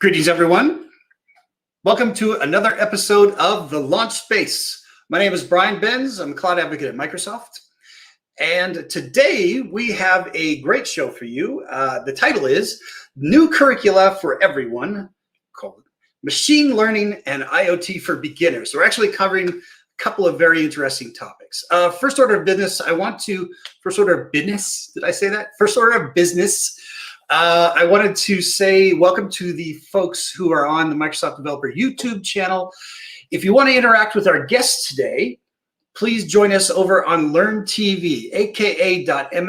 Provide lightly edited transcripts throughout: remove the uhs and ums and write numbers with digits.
Greetings, everyone. Welcome to another episode of The Launch Space. My name is Brian Benz. I'm a cloud advocate at Microsoft. And today we have a great show for you. The title is New Curricula for Everyone, called Machine Learning and IoT for Beginners. So we're actually covering a couple of very interesting topics. First order of business, First order of business, I wanted to say welcome to the folks who are on the Microsoft Developer YouTube channel. If you want to interact with our guests today, please join us over on Learn TV, aka.ms/Learn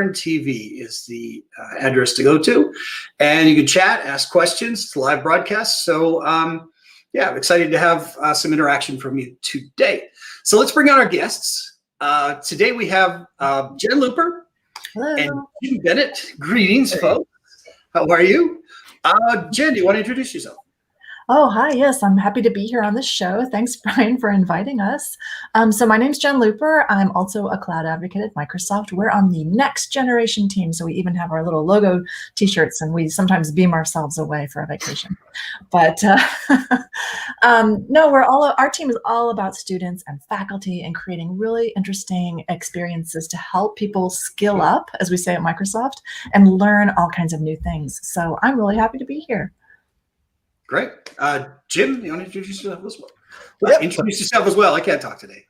TV is the address to go to. And you can chat, ask questions, it's a live broadcast. So yeah, I'm excited to have some interaction from you today. So let's bring on our guests. Today we have Jen Looper. Hello. And Jim Bennett. Greetings, folks. How are you? Jen, do you want to introduce yourself? Oh, hi. Yes, I'm happy to be here on this show. Thanks, Brian, for inviting us. So my name's Jen Looper. I'm also a cloud advocate at Microsoft. We're on the next generation team, so we even have our little logo t-shirts, and we sometimes beam ourselves away for a vacation. But no, our team is all about students and faculty and creating really interesting experiences to help people skill up, as we say at Microsoft, and learn all kinds of new things. So I'm really happy to be here. Great. Jim, you want to introduce yourself as well? Yep. Introduce yourself as well. I can't talk today.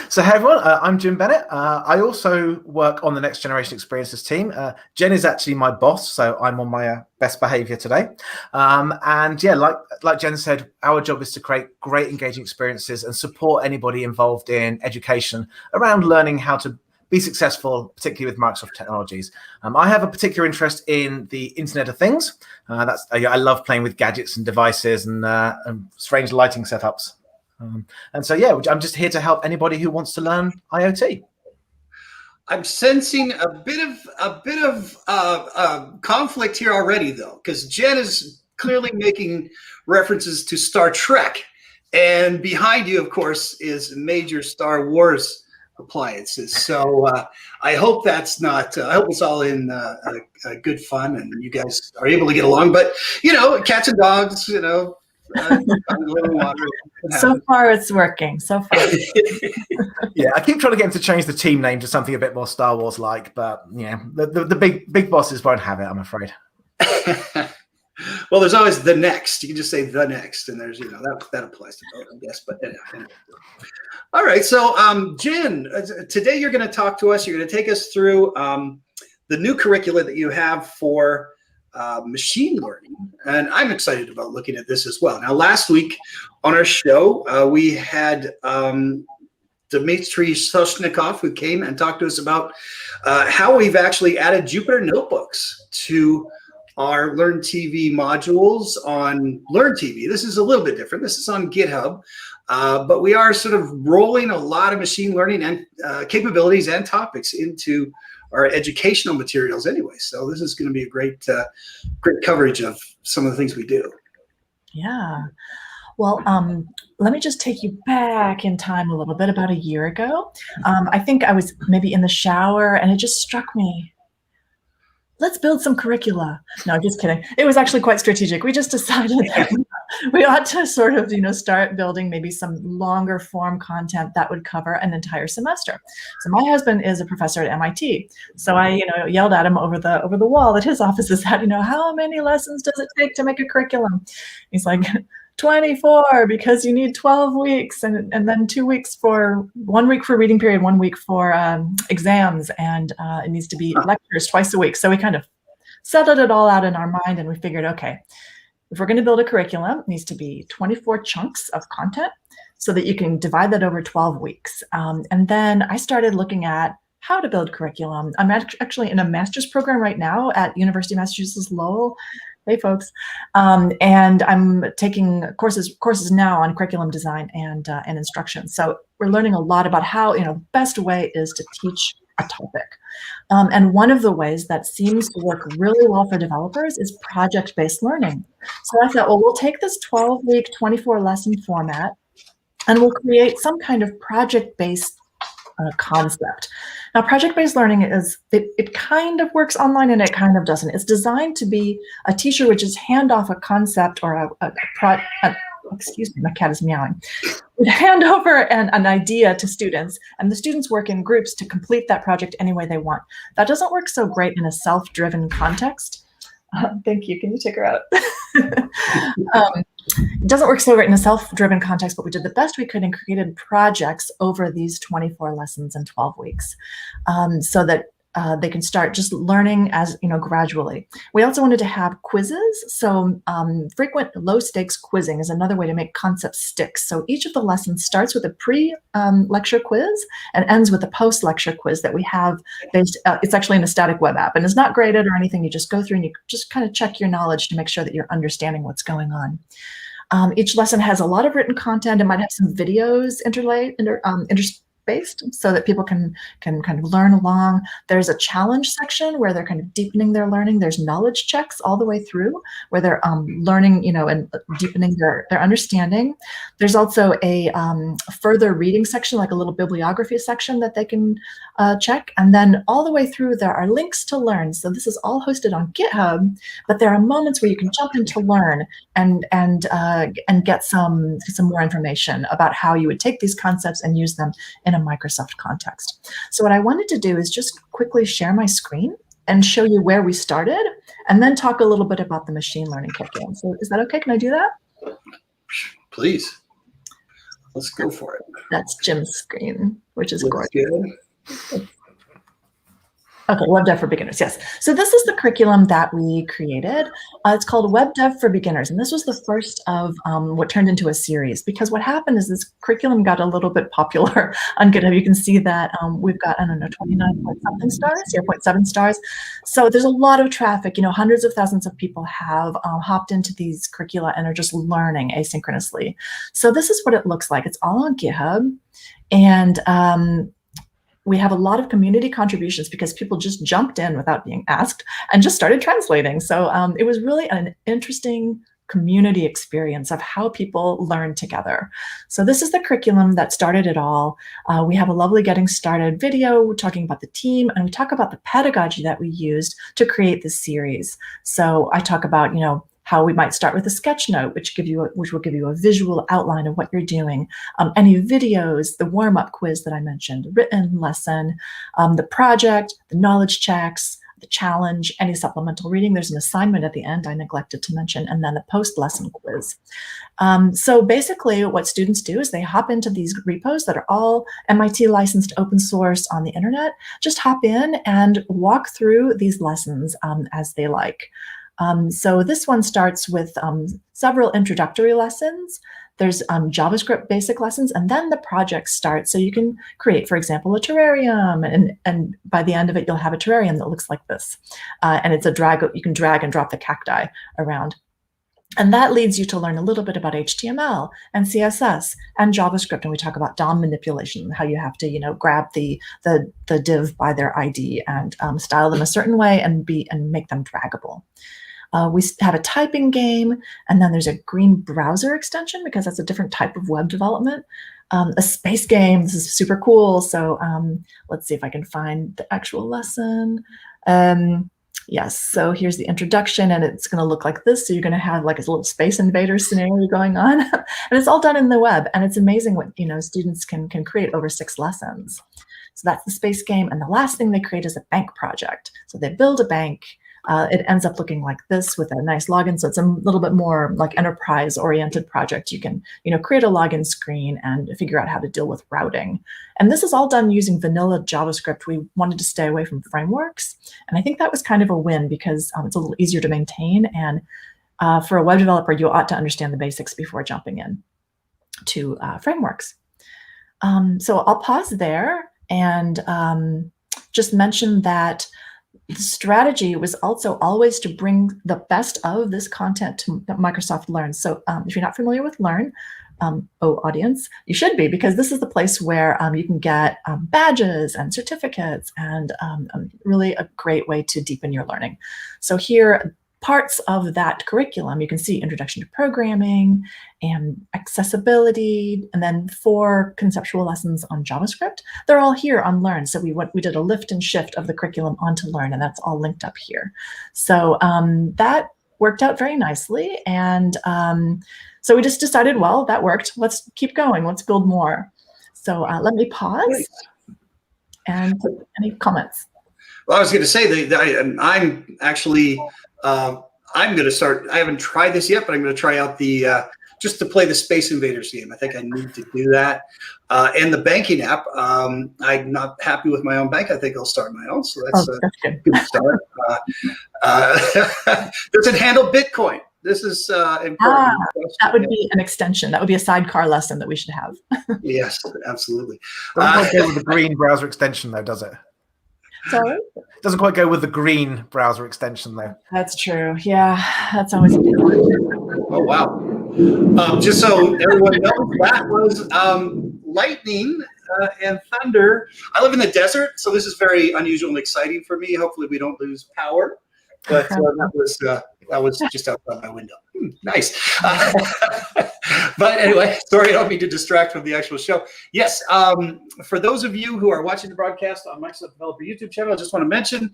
So hey everyone, I'm Jim Bennett. I also work on the Next Generation Experiences team. Jen is actually my boss, so I'm on my best behavior today. And yeah, like Jen said, our job is to create great engaging experiences and support anybody involved in education around learning how to be successful, particularly with Microsoft technologies. I have a particular interest in the Internet of Things. I love playing with gadgets and devices and strange lighting setups. And so, yeah, I'm just here to help anybody who wants to learn IoT. I'm sensing a bit of conflict here already, though, because Jen is clearly making references to Star Trek, and behind you, of course, is major Star Wars appliances. So I hope that's not, I hope it's all in good fun and you guys are able to get along. But, you know, cats and dogs, you know. So far it's working, so far. Yeah, I keep trying to get him to change the team name to something a bit more Star Wars-like, but yeah, the big bosses won't have it, I'm afraid. Well, there's always the next. You can just say the next, and there's, you know, that applies to both, I guess. But anyway. All right, so Jen, today you're going to talk to us. You're going to take us through the new curricula that you have for machine learning, and I'm excited about looking at this as well. Now, last week on our show, we had Dmitry Soshnikov, who came and talked to us about how we've actually added Jupyter notebooks to our Learn TV modules on Learn TV. This is a little bit different. This is on GitHub, but we are sort of rolling a lot of machine learning and capabilities and topics into our educational materials anyway. So this is going to be a great coverage of some of the things we do. Yeah. Well, let me just take you back in time a little bit, about a year ago. I think I was maybe in the shower and it just struck me, let's build some curricula. No, just kidding. It was actually quite strategic. We just decided that we ought to sort of, you know, start building maybe some longer form content that would cover an entire semester. So my husband is a professor at MIT. So I, you know, yelled at him over the wall that his office is at, you know, how many lessons does it take to make a curriculum? He's like, 24, because you need 12 weeks and then 2 weeks for 1 week for reading period, 1 week for exams, and it needs to be lectures twice a week. So we kind of settled it all out in our mind, and we figured, okay, if we're going to build a curriculum, it needs to be 24 chunks of content so that you can divide that over 12 weeks. And then I started looking at how to build curriculum. I'm actually in a master's program right now at University of Massachusetts Lowell. Hey folks, and I'm taking courses now on curriculum design and instruction. So we're learning a lot about how, you know, best way is to teach a topic. And one of the ways that seems to work really well for developers is project-based learning. So I thought, well, we'll take this 12-week, 24-lesson format, and we'll create some kind of project-based concept. Now, project-based learning it kind of works online and it kind of doesn't. It's designed to be a teacher would just hand off a concept or excuse me, my cat is meowing. Would hand over an idea to students, and the students work in groups to complete that project any way they want. That doesn't work so great in a self-driven context. Thank you. Can you take her out? It doesn't work so great in a self-driven context, but we did the best we could and created projects over these 24 lessons in 12 weeks, so that they can start just learning as gradually. We also wanted to have quizzes. So frequent low-stakes quizzing is another way to make concepts stick. So each of the lessons starts with a pre-lecture quiz and ends with a post-lecture quiz that we have based. It's actually in a static web app, and it's not graded or anything. You just go through and you just kind of check your knowledge to make sure that you're understanding what's going on. Each lesson has a lot of written content. It might have some videos interspaced so that people can kind of learn along. There's a challenge section where they're kind of deepening their learning. There's knowledge checks all the way through where they're learning, and deepening their understanding. There's also a further reading section, like a little bibliography section that they can check. And then all the way through, there are links to learn. So this is all hosted on GitHub, but there are moments where you can jump in to learn and get some more information about how you would take these concepts and use them in a Microsoft context. So what I wanted to do is just quickly share my screen and show you where we started, and then talk a little bit about the machine learning curriculum. So is that okay? Can I do that? Please. Let's go for it. That's Jim's screen, which is Looks gorgeous. good. Okay, Web Dev for Beginners, yes. So this is the curriculum that we created. It's called Web Dev for Beginners, and this was the first of what turned into a series, because what happened is this curriculum got a little bit popular on GitHub. You can see that we've got, I don't know, 29 point something stars, 0.7 stars. So there's a lot of traffic. Hundreds of thousands of people have hopped into these curricula and are just learning asynchronously. So this is what it looks like. It's all on GitHub, and we have a lot of community contributions because people just jumped in without being asked and just started translating. So it was really an interesting community experience of how people learn together. So this is the curriculum that started it all. We have a lovely getting started video talking about the team, and we talk about the pedagogy that we used to create this series. So I talk about, how we might start with a sketch note, which will give you a visual outline of what you're doing. Any videos, the warm-up quiz that I mentioned, written lesson, the project, the knowledge checks, the challenge, any supplemental reading. There's an assignment at the end I neglected to mention, and then the post-lesson quiz. So basically what students do is they hop into these repos that are all MIT licensed open source on the internet, just hop in and walk through these lessons as they like. So this one starts with several introductory lessons. There's JavaScript basic lessons, and then the project starts. So you can create, for example, a terrarium, and by the end of it, you'll have a terrarium that looks like this. And it's you can drag and drop the cacti around. And that leads you to learn a little bit about HTML and CSS and JavaScript. And we talk about DOM manipulation, how you have to, grab the div by their ID and style them a certain way and make them draggable. We have a typing game, and then there's a green browser extension because that's a different type of web development. A space game, this is super cool. So let's see if I can find the actual lesson. Yes, so here's the introduction, and it's going to look like this. So you're going to have like a little Space Invaders scenario going on, and it's all done in the web. And it's amazing what students can create over 6 lessons. So that's the space game, and the last thing they create is a bank project. So they build a bank. It ends up looking like this with a nice login. So it's a little bit more like enterprise-oriented project. You can, create a login screen and figure out how to deal with routing. And this is all done using vanilla JavaScript. We wanted to stay away from frameworks. And I think that was kind of a win because it's a little easier to maintain. And for a web developer, you ought to understand the basics before jumping in to frameworks. So I'll pause there and just mention that the strategy was also always to bring the best of this content to Microsoft Learn. So if you're not familiar with Learn, audience, you should be, because this is the place where you can get badges and certificates and really a great way to deepen your learning. So here, parts of that curriculum, you can see Introduction to Programming and Accessibility, and then 4 conceptual lessons on JavaScript. They're all here on Learn. So we did a lift and shift of the curriculum onto Learn, and that's all linked up here. So that worked out very nicely. And so we just decided, well, that worked. Let's keep going. Let's build more. So let me pause and put any comments. Well, I was going to say that I'm actually, I'm going to start. I haven't tried this yet, but I'm going to try out the just to play the Space Invaders game. I think I need to do that. And the banking app, I'm not happy with my own bank. I think I'll start my own. So that's a good start. Does it handle Bitcoin? This is important. That would be an extension. That would be a sidecar lesson that we should have. Yes, absolutely. Doesn't quite go with the green browser extension, though, does it? Sorry? Doesn't quite go with the green browser extension, though. That's true. Yeah, that's always a good one. Oh, wow. Just so everyone knows, that was lightning and thunder. I live in the desert, so this is very unusual and exciting for me. Hopefully we don't lose power. But that was just outside my window. Nice. But anyway, sorry, I don't mean to distract from the actual show. Yes, for those of you who are watching the broadcast on Microsoft Developer YouTube channel, I just want to mention,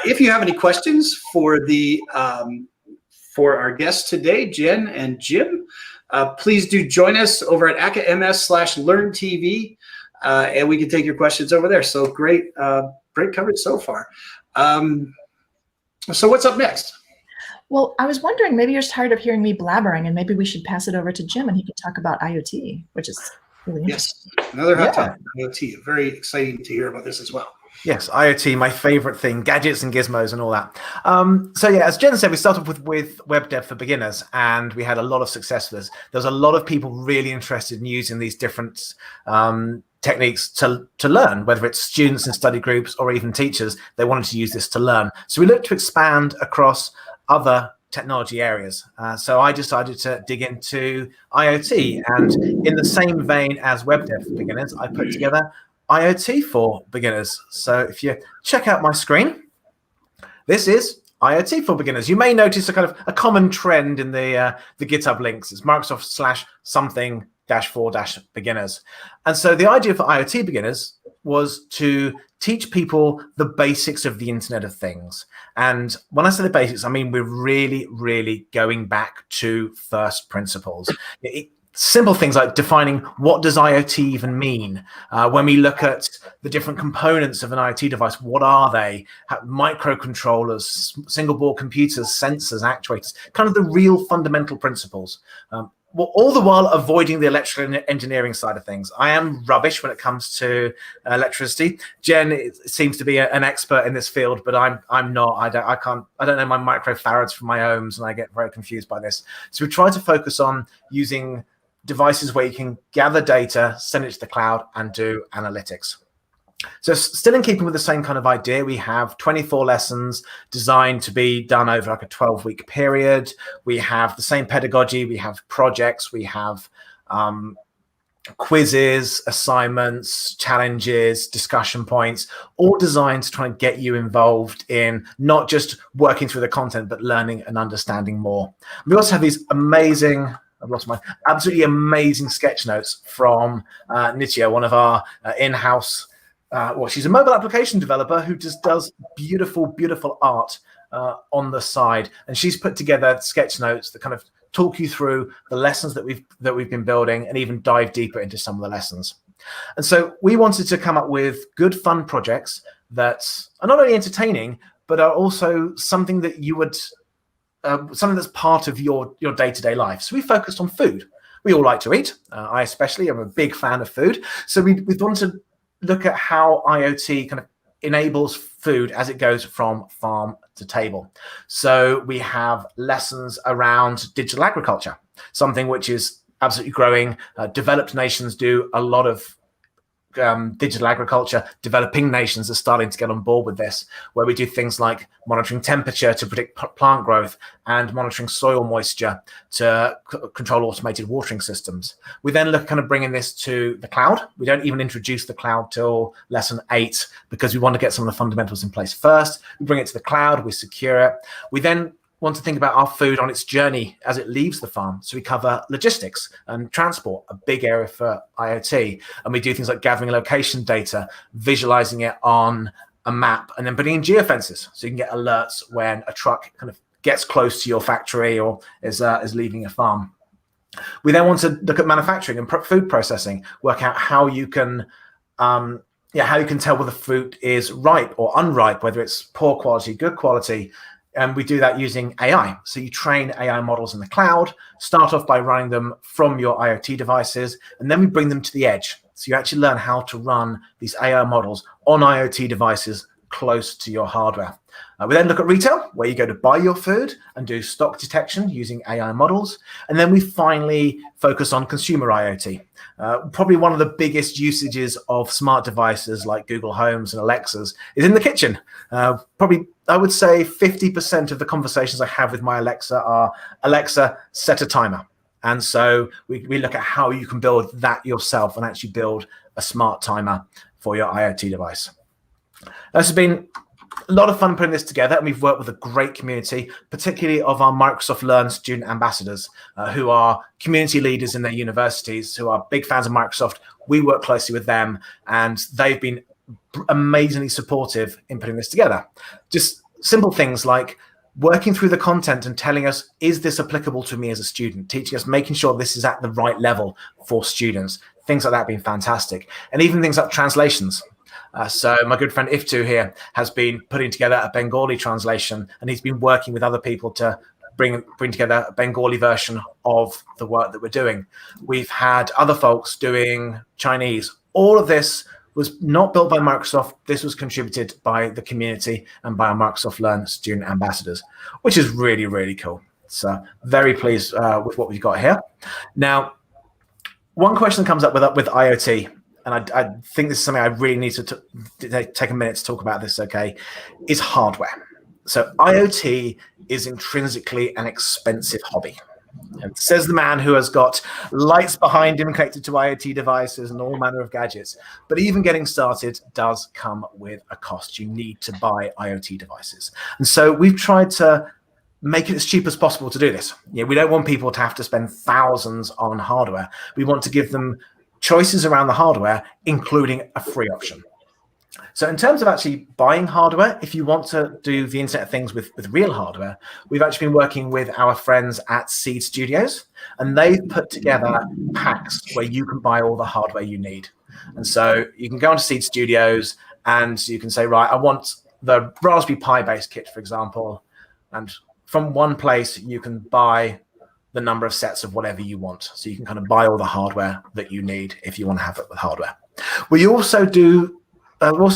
if you have any questions for the for our guests today, Jen and Jim, please do join us over at aka.ms/learntv, and we can take your questions over there. So great coverage so far. So what's up next? Well, I was wondering, maybe you're tired of hearing me blabbering, and maybe we should pass it over to Jim, and he can talk about IoT, which is really interesting. Yes, another hot topic, IoT. Very exciting to hear about this as well. Yes, IoT, my favorite thing, gadgets and gizmos and all that. So yeah, as Jen said, we started with Web Dev for Beginners, and we had a lot of success with this. There was a lot of people really interested in using these different techniques to learn, whether it's students in study groups or even teachers. They wanted to use this to learn. So we looked to expand across other technology areas. So I decided to dig into IoT, and in the same vein as Web Dev for Beginners, I put together IoT for Beginners. So if you check out my screen, this is IoT for Beginners. You may notice a kind of a common trend in the GitHub links. It's Microsoft/something-4-beginners. And so the idea for IoT Beginners was to teach people the basics of the Internet of Things. And when I say the basics, I mean we're really, really going back to first principles. Simple things like defining what does IoT even mean. When we look at the different components of an IoT device, what are they? Microcontrollers, single board computers, sensors, actuators, kind of the real fundamental principles. All the while avoiding the electrical engineering side of things. I am rubbish when it comes to electricity. Jen seems to be an expert in this field, but I'm not. I don't know my microfarads from my ohms, and I get very confused by this. So we try to focus on using devices where you can gather data, send it to the cloud, and do analytics. So still in keeping with the same kind of idea, we have 24 lessons designed to be done over like a 12-week period. We have the same pedagogy. We have projects. We have quizzes, assignments, challenges, discussion points, all designed to try and get you involved in not just working through the content, but learning and understanding more. We also have these amazing, I've lost my, absolutely amazing sketch notes from Nitya, one of our in-house she's a mobile application developer who just does beautiful, beautiful art on the side. And she's put together sketch notes that kind of talk you through the lessons that we've been building and even dive deeper into some of the lessons. And so we wanted to come up with good, fun projects that are not only entertaining, but are also something that you would, something that's part of your day-to-day life. So we focused on food. We all like to eat. I especially am a big fan of food. So we wanted to look at how IoT kind of enables food as it goes from farm to table. So we have lessons around digital agriculture, something which is absolutely growing. Developed nations do a lot of digital agriculture. Developing nations are starting to get on board with this, where we do things like monitoring temperature to predict plant growth and monitoring soil moisture to control automated watering systems. We then look kind of bringing this to the cloud. We don't even introduce the cloud till lesson 8 because we want to get some of the fundamentals in place first. We bring it to the cloud, we secure it. We then want to think about our food on its journey as it leaves the farm. So we cover logistics and transport, a big area for IoT. And we do things like gathering location data, visualizing it on a map, and then putting in geofences so you can get alerts when a truck kind of gets close to your factory or is leaving a farm. We then want to look at manufacturing and food processing, work out how you can how you can tell whether fruit is ripe or unripe, whether it's poor quality, good quality. And we do that using AI. So you train AI models in the cloud, start off by running them from your IoT devices, and then we bring them to the edge. So you actually learn how to run these AI models on IoT devices close to your hardware. We then look at retail, where you go to buy your food and do stock detection using AI models. And then we finally focus on consumer IoT. Probably one of the biggest usages of smart devices like Google Homes and Alexas is in the kitchen. Probably, I would say 50% of the conversations I have with my Alexa are, Alexa, set a timer. And so we look at how you can build that yourself and actually build a smart timer for your IoT device. This has been a lot of fun putting this together, and we've worked with a great community, particularly of our Microsoft Learn student ambassadors, who are community leaders in their universities, who are big fans of Microsoft. We work closely with them, and they've been amazingly supportive in putting this together. Just simple things like working through the content and telling us, is this applicable to me as a student? Teaching us, making sure this is at the right level for students. Things like that have been fantastic. And even things like translations. So my good friend Iftu here has been putting together a Bengali translation, and he's been working with other people to bring together a Bengali version of the work that we're doing. We've had other folks doing Chinese. All of this was not built by Microsoft. This was contributed by the community and by our Microsoft Learn student ambassadors, which is really, really cool. So very pleased with what we've got here. Now, one question that comes up with IoT, and I think this is something I really need to take a minute to talk about this, okay, is hardware. So IoT is intrinsically an expensive hobby. And says the man who has got lights behind him connected to IoT devices and all manner of gadgets. But even getting started does come with a cost. You need to buy IoT devices. And so we've tried to make it as cheap as possible to do this. We don't want people to have to spend thousands on hardware. We want to give them choices around the hardware, including a free option. So in terms of actually buying hardware, if you want to do the Internet of Things with real hardware, we've actually been working with our friends at Seed Studios, and they've put together packs where you can buy all the hardware you need. And so you can go onto Seed Studios and you can say, right, I want the Raspberry Pi based kit, for example, and from one place you can buy the number of sets of whatever you want. So you can kind of buy all the hardware that you need if you want to have it with hardware. We also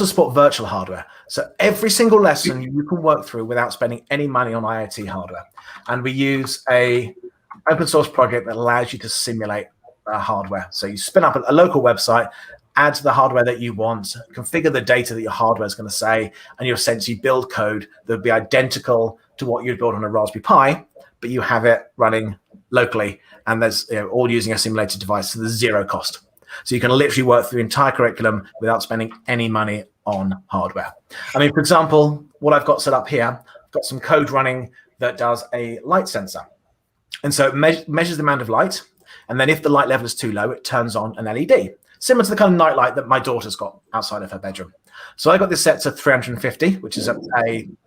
support virtual hardware. So every single lesson you can work through without spending any money on IoT hardware. And we use a open source project that allows you to simulate hardware. So you spin up a local website, add the hardware that you want, configure the data that your hardware is going to say, and you essentially build code that would be identical to what you'd build on a Raspberry Pi, but you have it running locally, and there's all using a simulated device, so there's zero cost. So you can literally work through the entire curriculum without spending any money on hardware. I mean, for example, what I've got set up here, I've got some code running that does a light sensor. And so it measures the amount of light, and then if the light level is too low, it turns on an LED, similar to the kind of night light that my daughter's got outside of her bedroom. So I got this set to 350, which is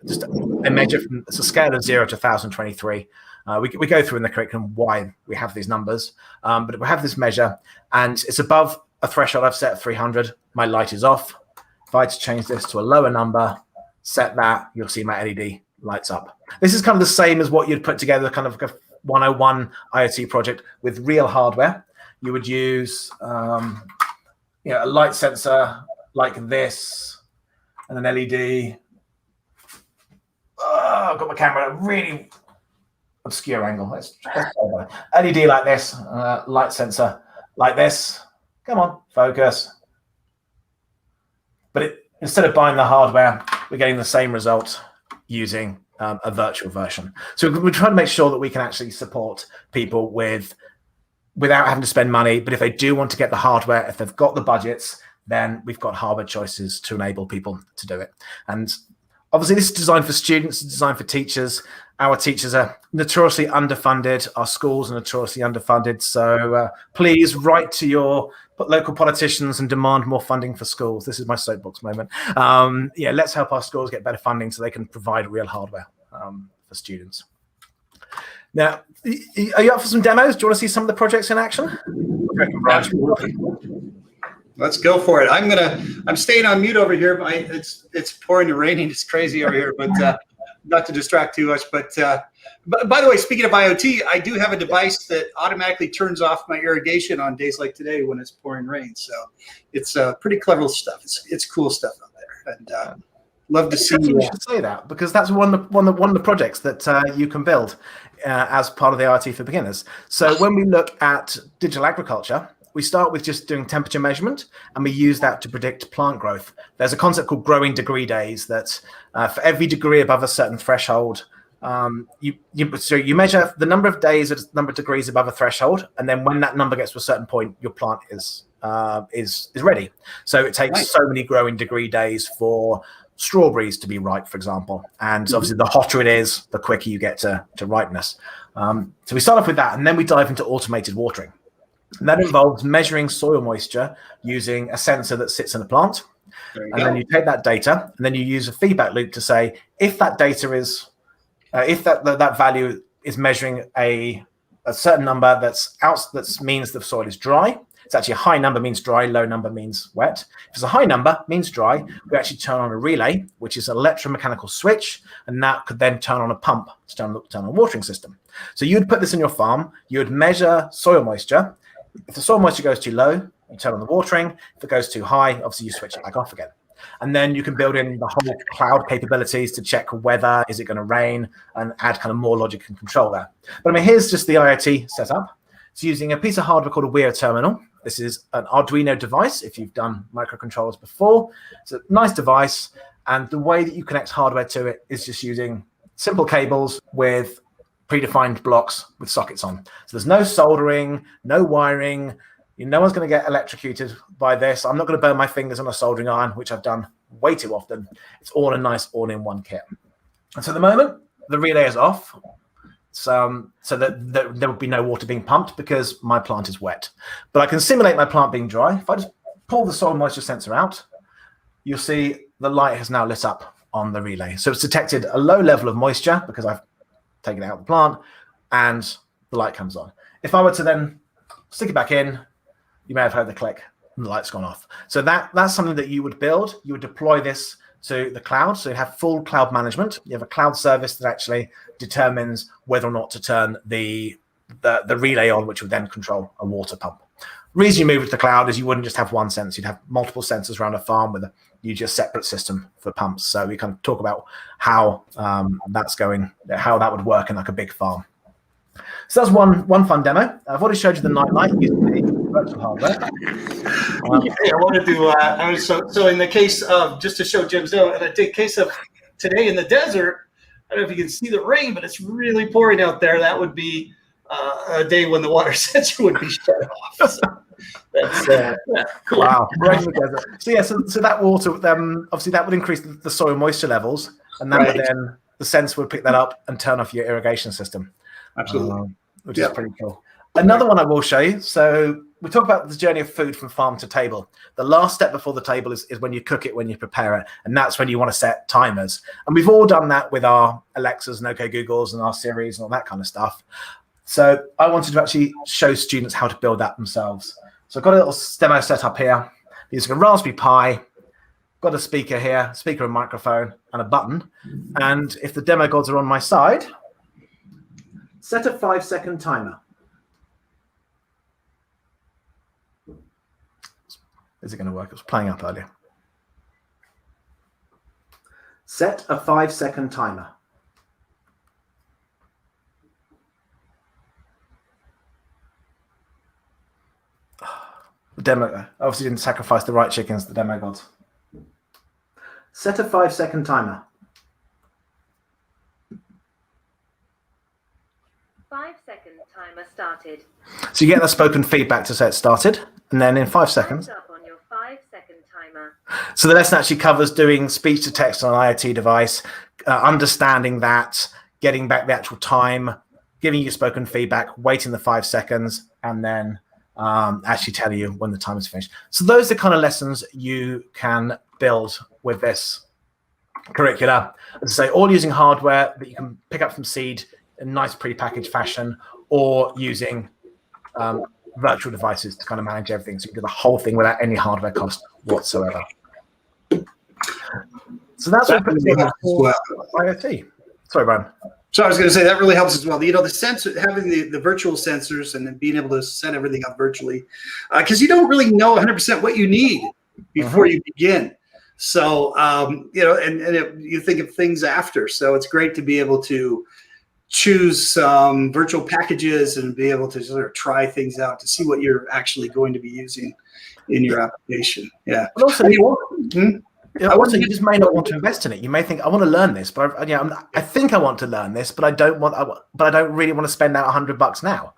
just a measure from, it's a scale of 0 to 1023. We go through in the curriculum why we have these numbers, but we have this measure, and it's above a threshold I've set at 300. My light is off. If I had to change this to a lower number, set that, you'll see my LED lights up. This is kind of the same as what you'd put together, kind of like a 101 IoT project with real hardware. You would use a light sensor like this, and an LED. Oh, I've got my camera at a really obscure angle. Let's LED like this, light sensor like this. Come on, focus. But instead of buying the hardware, we're getting the same result using a virtual version. So we're trying to make sure that we can actually support people without having to spend money. But if they do want to get the hardware, if they've got the budgets, then we've got hardware choices to enable people to do it. And obviously this is designed for students, it's designed for teachers. our teachers are notoriously underfunded. Our schools are notoriously underfunded. So please write to your local politicians and demand more funding for schools. This is my soapbox moment. Yeah, let's help our schools get better funding so they can provide real hardware for students. Now, are you up for some demos? Do you want to see some of the projects in action? Absolutely. Let's go for it. I'm staying on mute over here. It's pouring and raining. It's crazy over here, but not to distract too much. But by the way, speaking of IoT, I do have a device that automatically turns off my irrigation on days like today when it's pouring rain. So it's pretty clever stuff. It's cool stuff out there, and love to see. You should say that, because that's one of the projects that you can build as part of the IoT for beginners. So when we look at digital agriculture, we start with just doing temperature measurement, and we use that to predict plant growth. There's a concept called growing degree days that for every degree above a certain threshold, so you measure the number of days at a number of degrees above a threshold, and then when that number gets to a certain point, your plant is ready. So it takes so many growing degree days for strawberries to be ripe, for example. And obviously the hotter it is, the quicker you get to ripeness. So we start off with that, and then we dive into automated watering. And that involves measuring soil moisture using a sensor that sits in a plant. Then you take that data, and then you use a feedback loop to say, if that data is, if that value is measuring a certain number that means the soil is dry. It's actually a high number means dry, low number means wet. If it's a high number means dry, we actually turn on a relay, which is an electromechanical switch, and that could then turn on a pump to turn on a watering system. So you'd put this in your farm, you would measure soil moisture. If the soil moisture goes too low, you turn on the watering. If it goes too high, obviously you switch it back off again. And then you can build in the whole cloud capabilities to check weather, is it going to rain, and add kind of more logic and control there. But I mean, here's just the IoT setup. It's using a piece of hardware called a Weir terminal. This is an Arduino device. If you've done microcontrollers before, it's a nice device. And the way that you connect hardware to it is just using simple cables with predefined blocks with sockets on. So there's no soldering, no wiring. No one's going to get electrocuted by this. I'm not going to burn my fingers on a soldering iron, which I've done way too often. It's all a nice all-in-one kit. And so at the moment, the relay is off. So that there will be no water being pumped because my plant is wet. But I can simulate my plant being dry. If I just pull the soil moisture sensor out, you'll see the light has now lit up on the relay. So it's detected a low level of moisture because I've taken it out of the plant, and the light comes on. If I were to then stick it back in, you may have heard the click and the light's gone off. So that's something that you would build. You would deploy this to the cloud. So you have full cloud management. You have a cloud service that actually determines whether or not to turn the relay on, which would then control a water pump. The reason you move it to the cloud is you wouldn't just have one sensor. You'd have multiple sensors around a farm with a separate system for pumps. So we kind of talk about how that's going, how that would work in like a big farm. So that's one fun demo. I've already showed you the nightlight using the virtual hardware. I wanted to. So in the case of, just to show Jim's demo, in the case of today in the desert, I don't know if you can see the rain, but it's really pouring out there. That would be a day when the water sensor would be shut off. So that's cool. Wow. Right in the desert. So yeah, so that water, obviously that would increase the soil moisture levels, and that would then, the sensor would pick that up and turn off your irrigation system. Absolutely. Which is pretty cool. Another one I will show you. So we talk about the journey of food from farm to table. The last step before the table is when you cook it, when you prepare it. And that's when you want to set timers. And we've all done that with our Alexas and OK Googles and our Siris and all that kind of stuff. So I wanted to actually show students how to build that themselves. So I've got a little demo set up here. Using a Raspberry Pi, got a speaker here, speaker and microphone, and a button. And if the demo gods are on my side, set a 5-second timer. Is it going to work? It was playing up earlier. Set a 5-second timer. The demo obviously didn't sacrifice the right chickens, the demo gods. Set a 5-second timer. 5-second timer started. So you get the spoken feedback to say it started, and then in 5 seconds. Thumbs up on your 5-second timer. So the lesson actually covers doing speech to text on an IoT device, understanding that, getting back the actual time, giving you spoken feedback, waiting the 5 seconds, and then actually telling you when the time is finished. So those are the kind of lessons you can build with this curricula. As I say, all using hardware that you can pick up from Seed in nice pre-packaged fashion, or using virtual devices to kind of manage everything. So you can do the whole thing without any hardware cost whatsoever. So that's what really helps as well. IoT. Sorry, Brian. So I was going to say that really helps as well. You know, the sensor, having the virtual sensors and then being able to set everything up virtually, because you don't really know 100% what you need before you begin. So, you know, and you think of things after. So it's great to be able to choose virtual packages and be able to sort of try things out to see what you're actually going to be using in your application. Yeah. But also, you just may not want to invest in it. You may think, I want to learn this, but I think I want to learn this, but I don't really want to spend out $100 now.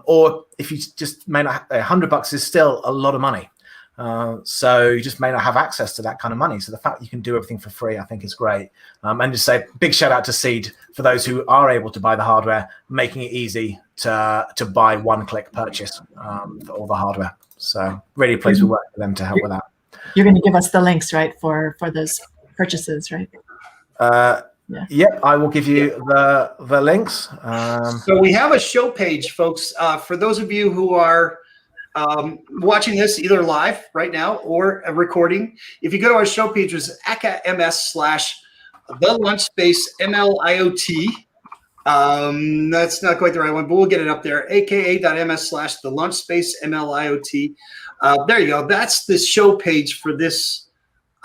Or if you just may not, $100 is still a lot of money. So you just may not have access to that kind of money. So the fact that you can do everything for free, I think is great. And just say big shout out to Seed for those who are able to buy the hardware, making it easy to buy one-click purchase for all the hardware. So really pleased we work with them to help with that. You're going to give us the links, right, for those purchases, right? Yep, I will give you the links. So we have a show page, folks. For those of you who are watching this either live right now or a recording, if you go to our show page, it's aka.ms/the-lunchspace-ml-IoT. That's not quite the right one, but we'll get it up there. aka.ms/the-lunchspace-ml-IoT. There you go. That's the show page for this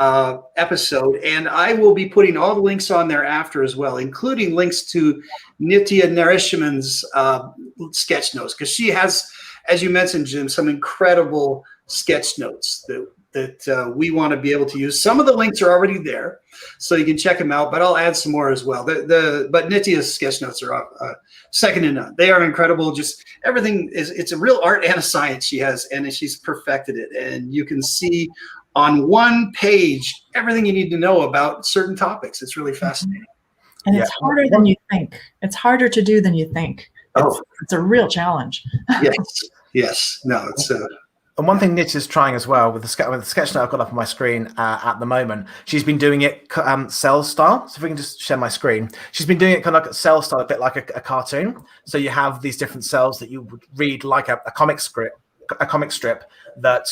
episode, and I will be putting all the links on there after as well, including links to Nitya Narishman's sketch notes, because she has, as you mentioned, Jim, some incredible sketch notes that we want to be able to use. Some of the links are already there, so you can check them out, but I'll add some more as well. But Nitya's sketch notes are second to none. They are incredible. Just everything it's a real art and a science she has, and she's perfected it. And you can see on one page everything you need to know about certain topics. It's really fascinating. And it's harder than you think. It's harder to do than you think. It's a real challenge. Yes. No, it's and one thing Nitya's trying as well with the sketch note I've got up on my screen at the moment, she's been doing it cell style. So if we can just share my screen, she's been doing it kind of like cell style, a bit like a cartoon. So you have these different cells that you would read like a comic strip that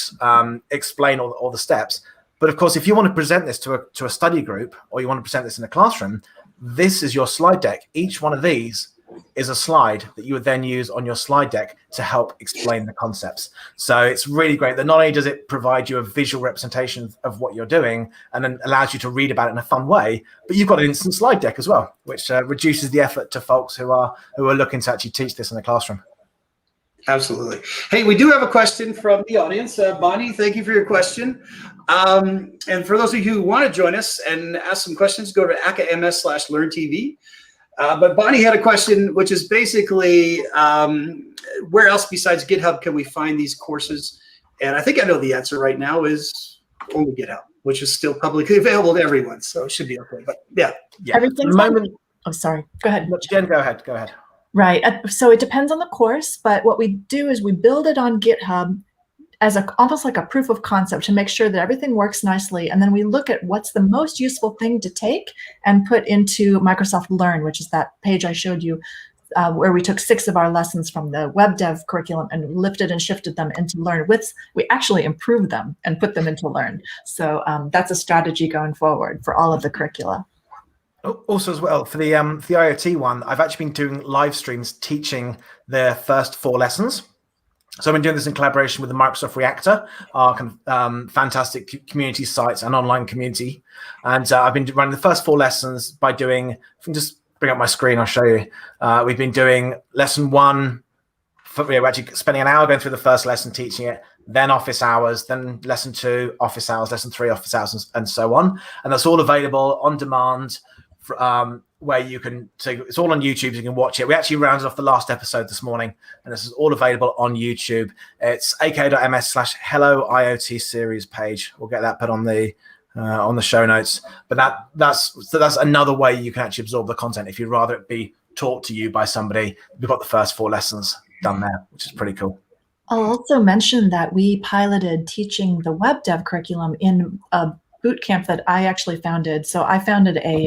explain all the steps. But of course, if you want to present this to a study group, or you want to present this in a classroom, this is your slide deck. Each one of these is a slide that you would then use on your slide deck to help explain the concepts. So it's really great that not only does it provide you a visual representation of what you're doing and then allows you to read about it in a fun way, but you've got an instant slide deck as well, which reduces the effort to folks who are looking to actually teach this in the classroom. Absolutely. Hey, we do have a question from the audience. Bonnie, thank you for your question. And for those of you who want to join us and ask some questions, go to aka.ms/learntv. But Bonnie had a question, which is basically, where else besides GitHub can we find these courses? And I think I know the answer right now is only GitHub, which is still publicly available to everyone. So it should be okay. But yeah. Everything's oh, sorry. Go ahead. Jen, go ahead. Right. So it depends on the course, but what we do is we build it on GitHub as almost like a proof of concept to make sure that everything works nicely. And then we look at what's the most useful thing to take and put into Microsoft Learn, which is that page I showed you, where we took 6 of our lessons from the web dev curriculum and lifted and shifted them into Learn. We actually improved them and put them into Learn. So that's a strategy going forward for all of the curricula. Also as well, for the IoT one, I've actually been doing live streams teaching the first 4 lessons. So I've been doing this in collaboration with the Microsoft Reactor, our fantastic community sites and online community. And I've been running the first 4 lessons by doing, if I can just bring up my screen, I'll show you. We've been doing lesson 1, we're actually spending an hour going through the first lesson, teaching it, then office hours, then lesson 2, office hours, lesson 3, office hours, and so on. And that's all available on demand, where you can, so it's all on YouTube, so you can watch it. We actually rounded off the last episode this morning, and this is all available on YouTube. It's aka.ms/hello IoT series page. We'll get that put on the on the show notes. But that's another way you can actually absorb the content. If you'd rather it be taught to you by somebody, we've got the first 4 lessons done there, which is pretty cool. I'll also mention that we piloted teaching the web dev curriculum in a boot camp that I actually founded. So I founded a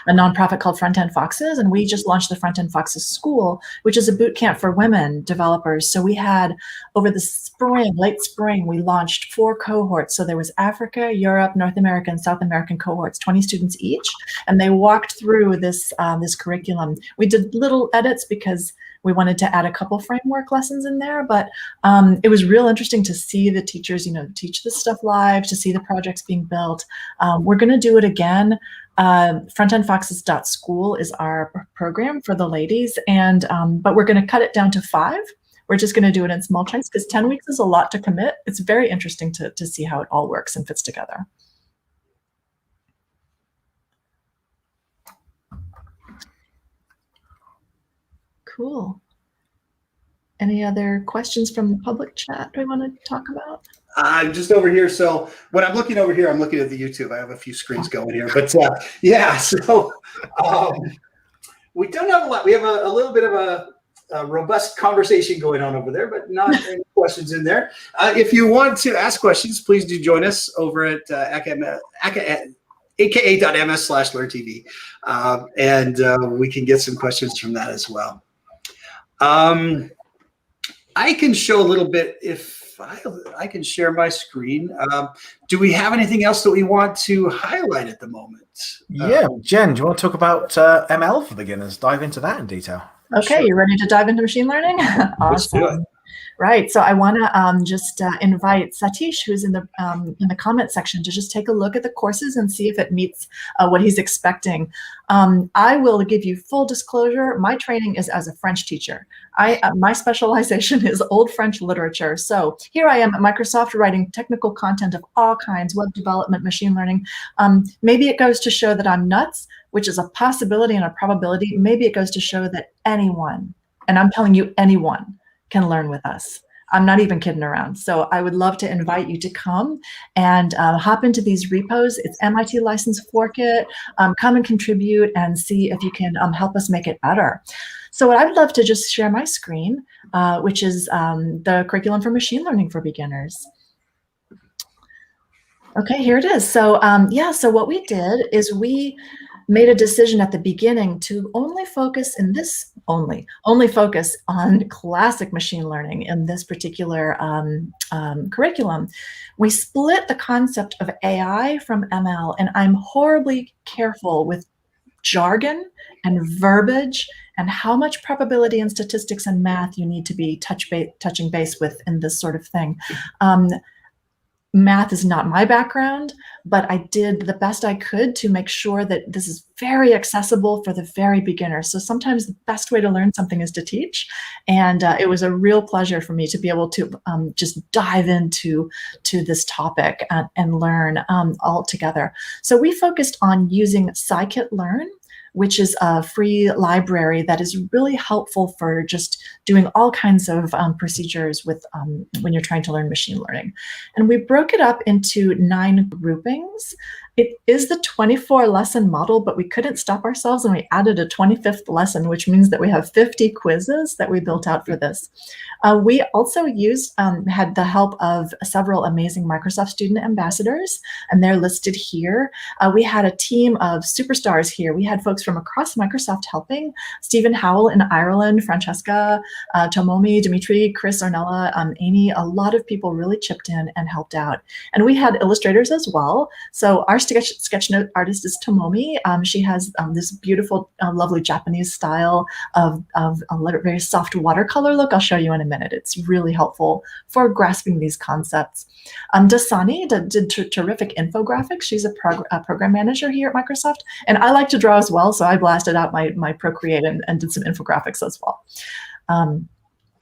nonprofit called Front End Foxes, and we just launched the Front End Foxes School, which is a boot camp for women developers. So we had, over the spring, late spring, we launched 4 cohorts. So there was Africa, Europe, North America, and South American cohorts, 20 students each, and they walked through this this curriculum. We did little edits because we wanted to add a couple framework lessons in there, but it was real interesting to see the teachers, teach this stuff live, to see the projects being built. We're going to do it again. Frontendfoxes.school is our program for the ladies, and but we're going to cut it down to 5. We're just going to do it in small chunks because 10 weeks is a lot to commit. It's very interesting to see how it all works and fits together. Cool. Any other questions from the public chat we want to talk about? I'm just over here. So when I'm looking over here, I'm looking at the YouTube. I have a few screens going here, but yeah. So we don't have a lot. We have a little bit of a robust conversation going on over there, but not any questions in there. If you want to ask questions, please do join us over at aka.ms/learntv, and we can get some questions from that as well. I can show a little bit if I can share my screen. Do we have anything else that we want to highlight at the moment? Yeah, Jen, do you want to talk about ML for beginners? Dive into that in detail. Okay, Sure. You ready to dive into machine learning? Let's do it. Awesome. Right, so I want to just invite Satish, who's in the comment section, to just take a look at the courses and see if it meets what he's expecting. I will give you full disclosure. My training is as a French teacher. My specialization is Old French literature. So here I am at Microsoft writing technical content of all kinds, web development, machine learning. Maybe it goes to show that I'm nuts, which is a possibility and a probability. Maybe it goes to show that anyone, and I'm telling you anyone, can learn with us. I'm not even kidding around. So I would love to invite you to come and hop into these repos. It's MIT License Fork It. Come and contribute and see if you can help us make it better. So what I'd love to just share my screen, which is the curriculum for machine learning for beginners. Okay, here it is. So yeah, so what we did is we made a decision at the beginning to only focus only focus on classic machine learning in this particular curriculum. We split the concept of AI from ML, and I'm horribly careful with jargon and verbiage and how much probability and statistics and math you need to be touching base with in this sort of thing. Math is not my background, but I did the best I could to make sure that this is very accessible for the very beginner. So sometimes the best way to learn something is to teach. And it was a real pleasure for me to be able to just dive into this topic and learn all together. So we focused on using scikit-learn, which is a free library that is really helpful for just doing all kinds of procedures with when you're trying to learn machine learning. And we broke it up into 9 groupings. It is the 24 lesson model, but we couldn't stop ourselves and we added a 25th lesson, which means that we have 50 quizzes that we built out for this. We also had the help of several amazing Microsoft student ambassadors, and they're listed here. We had a team of superstars here. We had folks from across Microsoft helping: Stephen Howell in Ireland, Francesca, Tomomi, Dimitri, Chris, Ornella, Amy. A lot of people really chipped in and helped out. And we had illustrators as well. So our sketchnote artist is Tomomi. She has this beautiful, lovely Japanese style of a very soft watercolor look. I'll show you in a minute. It's really helpful for grasping these concepts. Dasani did terrific infographics. She's a program manager here at Microsoft, and I like to draw as well, so I blasted out my Procreate and did some infographics as well.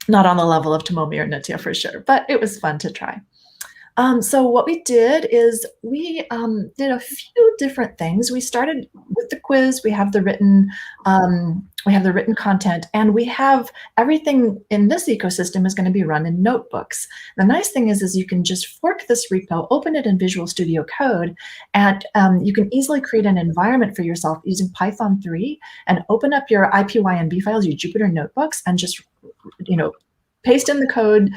Not on the level of Tomomi or Nitya for sure, but it was fun to try. So what we did is we did a few different things. We started with the quiz. We have the written content, and we have everything in this ecosystem is going to be run in notebooks. The nice thing is you can just fork this repo, open it in Visual Studio Code, and you can easily create an environment for yourself using Python 3 and open up your IPYNB files, your Jupyter notebooks, and just paste in the code,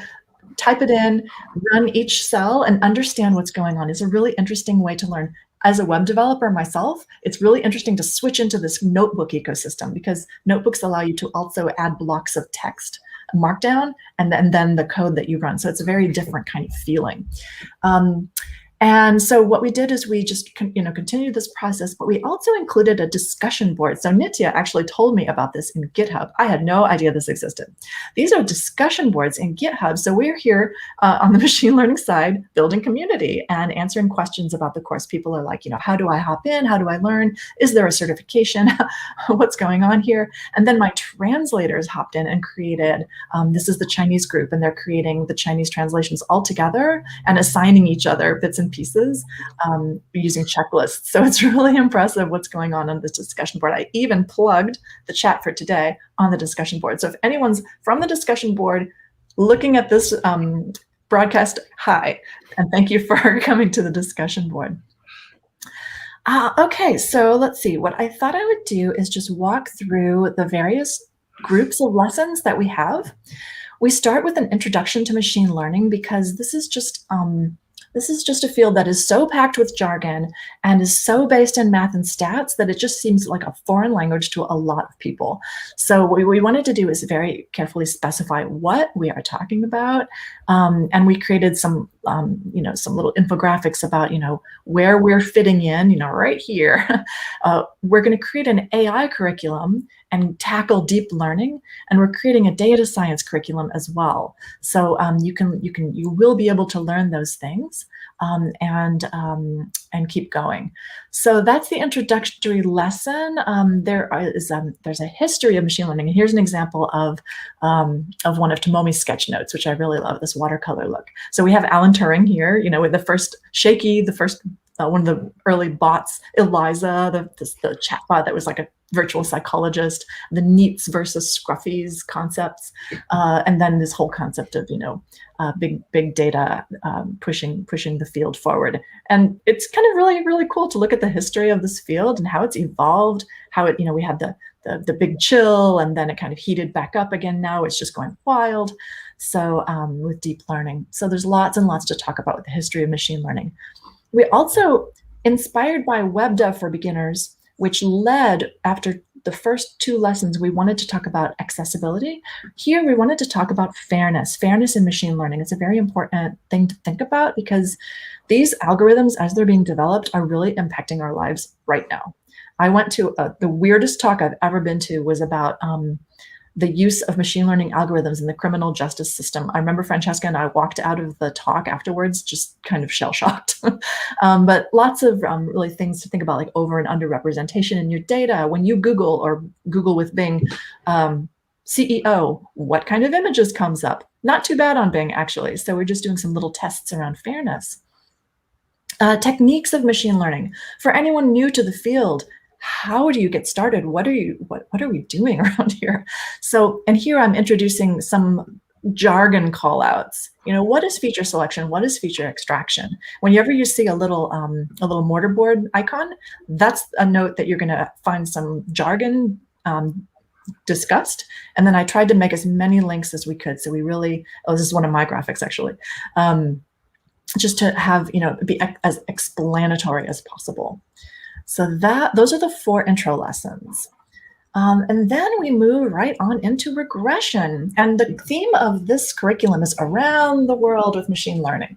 type it in, run each cell, and understand what's going on. It's a really interesting way to learn. As a web developer myself, it's really interesting to switch into this notebook ecosystem because notebooks allow you to also add blocks of text, markdown, and then the code that you run. So it's a very different kind of feeling. And so what we did is we just continued this process, but we also included a discussion board. So Nitya actually told me about this in GitHub. I had no idea this existed. These are discussion boards in GitHub. So we're here on the machine learning side, building community and answering questions about the course. People are like, how do I hop in? How do I learn? Is there a certification? What's going on here? And then my translators hopped in and created, this is the Chinese group, and they're creating the Chinese translations all together and assigning each other bits and pieces using checklists. So it's really impressive what's going on this discussion board. I even plugged the chat for today on the discussion board. So if anyone's from the discussion board looking at this broadcast, hi, and thank you for coming to the discussion board. Okay, so let's see. What I thought I would do is just walk through the various groups of lessons that we have. We start with an introduction to machine learning because this is just a field that is so packed with jargon and is so based in math and stats that it just seems like a foreign language to a lot of people. So what we wanted to do is very carefully specify what we are talking about. And we created some little infographics about, where we're fitting in, right here. We're going to create an AI curriculum and tackle deep learning, and we're creating a data science curriculum as well. So you will be able to learn those things and keep going. So that's the introductory lesson. There's a history of machine learning, and here's an example of one of Tomomi's sketchnotes, which I really love, this watercolor look. So we have Alan Turing here, with the first one of the early bots, Eliza, the chatbot that was like a virtual psychologist, the neats versus scruffies concepts, and then this whole concept of big data pushing the field forward. And it's kind of really, really cool to look at the history of this field and how it's evolved. How it we had the big chill, and then it kind of heated back up again. Now it's just going wild. So with deep learning, so there's lots and lots to talk about with the history of machine learning. We also, inspired by Web Dev for Beginners, which led after the first two lessons, we wanted to talk about accessibility. Here, we wanted to talk about fairness in machine learning. It's a very important thing to think about because these algorithms, as they're being developed, are really impacting our lives right now. I went to the weirdest talk I've ever been to was about the use of machine learning algorithms in the criminal justice system. I remember Francesca and I walked out of the talk afterwards, just kind of shell-shocked. But lots of really things to think about, like over and under representation in your data. When you Google or Google with Bing, CEO, what kind of images comes up? Not too bad on Bing, actually. So we're just doing some little tests around fairness. Techniques of machine learning. For anyone new to the field, how do you get started? What are we doing around here? So, and here I'm introducing some jargon callouts. What is feature selection? What is feature extraction? Whenever you see a little mortarboard icon, that's a note that you're going to find some jargon discussed. And then I tried to make as many links as we could. So we really, this is one of my graphics actually, just to have be as explanatory as possible. So those are the 4 intro lessons. And then we move right on into regression. And the theme of this curriculum is around the world with machine learning.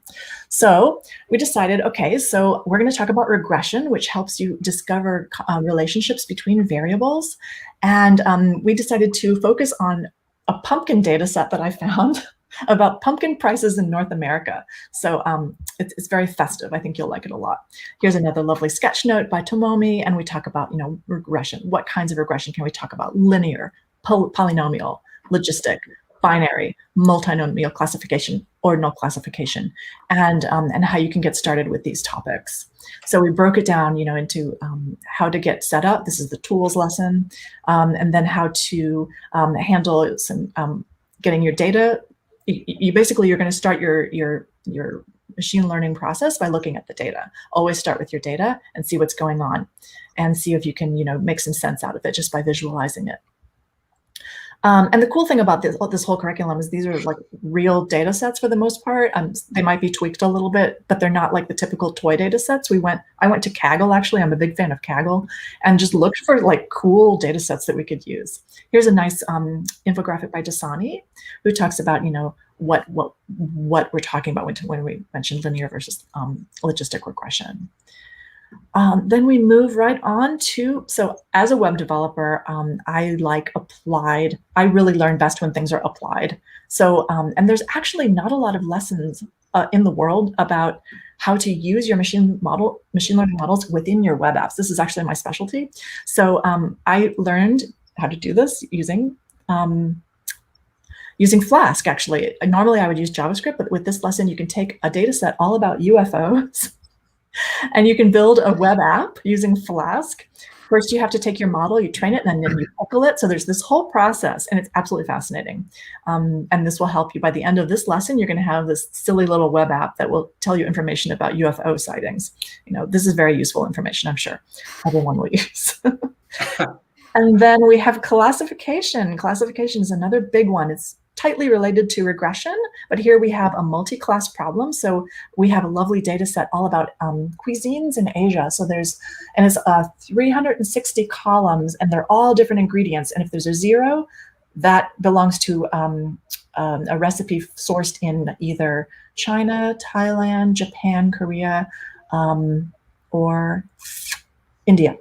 So we decided, okay, so we're going to talk about regression, which helps you discover relationships between variables. And we decided to focus on a pumpkin data set that I found about pumpkin prices in North America. So it's very festive. I think you'll like it a lot. Here's another lovely sketch note by Tomomi, and we talk about regression. What kinds of regression can we talk about? Linear, polynomial, logistic, binary, multinomial classification, ordinal classification, and how you can get started with these topics. So we broke it down, into how to get set up. This is the tools lesson, and then how to handle some getting your data. You're going to start your machine learning process by looking at the data. Always start with your data and see what's going on, and see if you can make some sense out of it just by visualizing it. And the cool thing about this whole curriculum is these are like real data sets for the most part. They might be tweaked a little bit, but they're not like the typical toy data sets. I went to Kaggle, actually. I'm a big fan of Kaggle, and just looked for like cool data sets that we could use. Here's a nice infographic by Dasani, who talks about, what we're talking about when we mentioned linear versus logistic regression. Then we move right on to, so as a web developer, I like applied. I really learn best when things are applied. So, and there's actually not a lot of lessons in the world about how to use your machine learning models within your web apps. This is actually my specialty. So I learned how to do this using Flask, actually. Normally I would use JavaScript, but with this lesson, you can take a data set all about UFOs and you can build a web app using Flask. First, you have to take your model, you train it, and then you pickle it. So there's this whole process, and it's absolutely fascinating. And this will help you. By the end of this lesson, you're going to have this silly little web app that will tell you information about UFO sightings. This is very useful information, I'm sure everyone will use. And then we have classification. Classification is another big one. It's tightly related to regression, but here we have a multi-class problem. So we have a lovely data set all about cuisines in Asia. So it's 360 columns, and they're all different ingredients. And if there's a 0, that belongs to a recipe sourced in either China, Thailand, Japan, Korea, or India.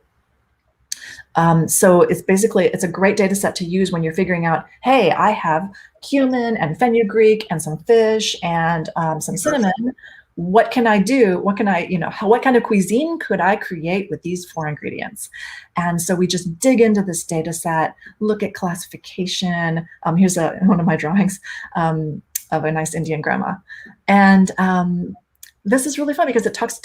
So it's a great data set to use when you're figuring out, hey, I have cumin and fenugreek and some fish and some cinnamon. What can I do? What kind of cuisine could I create with these 4 ingredients? And so we just dig into this data set, look at classification. Here's one of my drawings of a nice Indian grandma. And this is really fun because it talks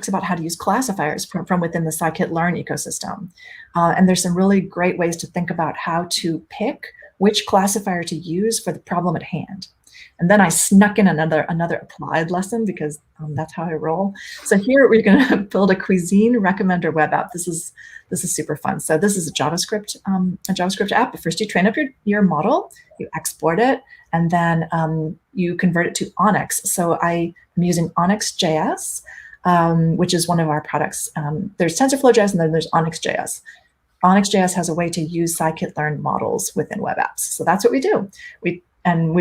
about how to use classifiers from within the scikit-learn ecosystem. And there's some really great ways to think about how to pick which classifier to use for the problem at hand. And then I snuck in another applied lesson because that's how I roll. So here we're going to build a Cuisine Recommender web app. This is super fun. So this is a JavaScript app. But first you train up your model, you export it, and then you convert it to Onyx. So I'm using Onyx.js, which is one of our products. There's TensorFlow.js, and then there's Onyx.js. Onyx.js has a way to use scikit-learn models within web apps. So that's what we do. We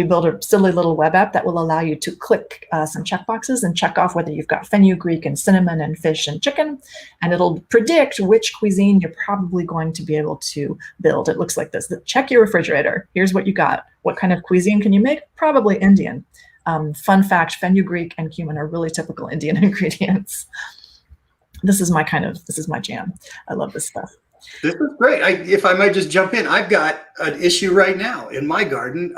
build a silly little web app that will allow you to click some checkboxes and check off whether you've got fenugreek and cinnamon and fish and chicken, and it'll predict which cuisine you're probably going to be able to build. It looks like this. Check your refrigerator. Here's what you got. What kind of cuisine can you make? Probably Indian. Fun fact, fenugreek and cumin are really typical Indian ingredients. This is my jam. I love this stuff. This is great. If I might just jump in, I've got an issue right now in my garden.